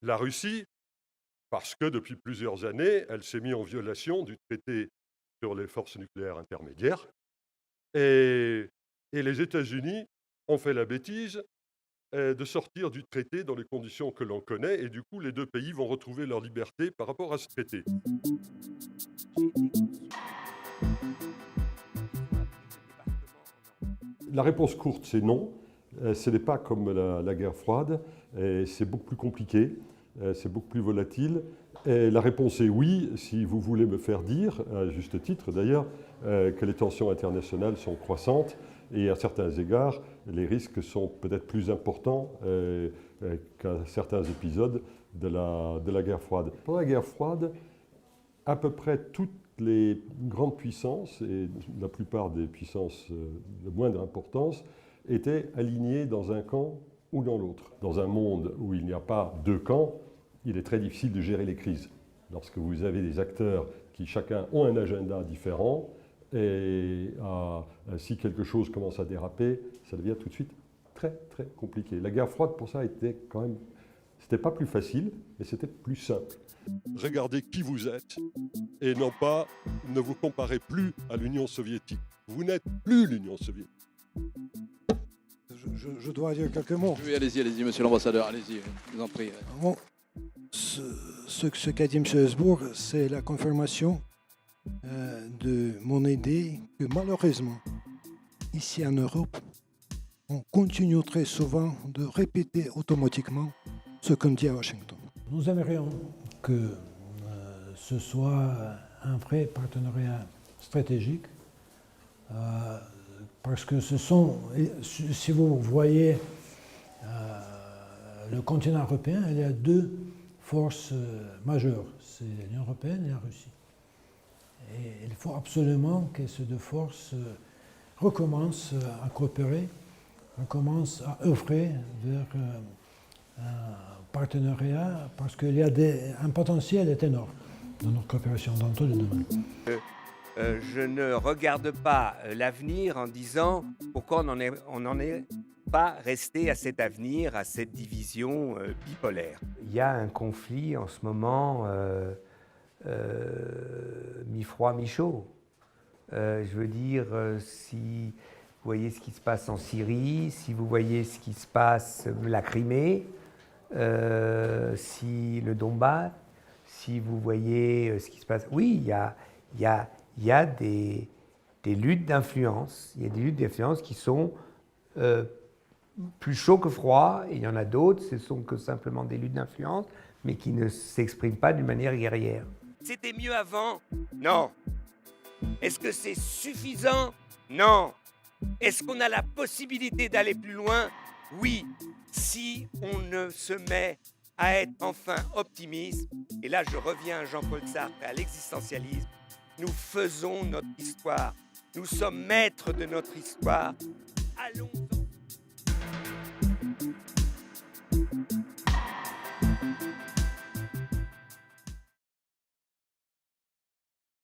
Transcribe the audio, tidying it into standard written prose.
La Russie, parce que depuis plusieurs années, elle s'est mise en violation du traité sur les forces nucléaires intermédiaires. Et les États-Unis ont fait la bêtise de sortir du traité dans les conditions que l'on connaît, et du coup, les 2 pays vont retrouver leur liberté par rapport à ce traité. La réponse courte, c'est non. Ce n'est pas comme la guerre froide, c'est beaucoup plus compliqué, c'est beaucoup plus volatile. Et la réponse est oui, si vous voulez me faire dire, à juste titre d'ailleurs, que les tensions internationales sont croissantes et à certains égards, les risques sont peut-être plus importants qu'à certains épisodes de la guerre froide. Pendant la guerre froide, à peu près toutes les grandes puissances, et la plupart des puissances de moindre importance, étaient alignées dans un camp ou dans l'autre. Dans un monde où il n'y a pas 2 camps, il est très difficile de gérer les crises. Lorsque vous avez des acteurs qui chacun ont un agenda différent, et si quelque chose commence à déraper, ça devient tout de suite très très compliqué. La guerre froide pour ça était quand même, c'était pas plus facile, mais c'était plus simple. Regardez qui vous êtes et non pas, ne vous comparez plus à l'Union soviétique. Vous n'êtes plus l'Union soviétique. Je dois dire quelques mots. Oui, allez-y, monsieur l'ambassadeur, allez-y, je vous en prie. Bon, ce qu'a dit M. Hesbourg, c'est la confirmation de mon idée que malheureusement, ici en Europe, on continue très souvent de répéter automatiquement ce qu'on dit à Washington. Nous aimerions que ce soit un vrai partenariat stratégique, parce que ce sont, si vous voyez le continent européen, il y a 2 forces majeures, c'est l'Union européenne et la Russie. Et il faut absolument que ces 2 forces recommencent à coopérer, recommencent à œuvrer vers un partenariat, parce qu'il y a un potentiel est énorme dans notre coopération dans tous les domaines. Je ne regarde pas l'avenir en disant pourquoi on n'en est pas resté à cet avenir, à cette division bipolaire. Il y a un conflit en ce moment mi-froid, mi-chaud. Je veux dire, si vous voyez ce qui se passe en Syrie, si vous voyez ce qui se passe la Crimée, si le Donbass, si vous voyez ce qui se passe... Oui, il y a des luttes d'influence. Il y a des luttes d'influence qui sont plus chauds que froids. Et il y en a d'autres, ce sont que simplement des luttes d'influence, mais qui ne s'expriment pas d'une manière guerrière. C'était mieux avant? Non. Est-ce que c'est suffisant? Non. Est-ce qu'on a la possibilité d'aller plus loin? Oui, si on ne se met à être enfin optimiste. Et là, je reviens à Jean-Paul Sartre et à l'existentialisme. Nous faisons notre histoire. Nous sommes maîtres de notre histoire. Allons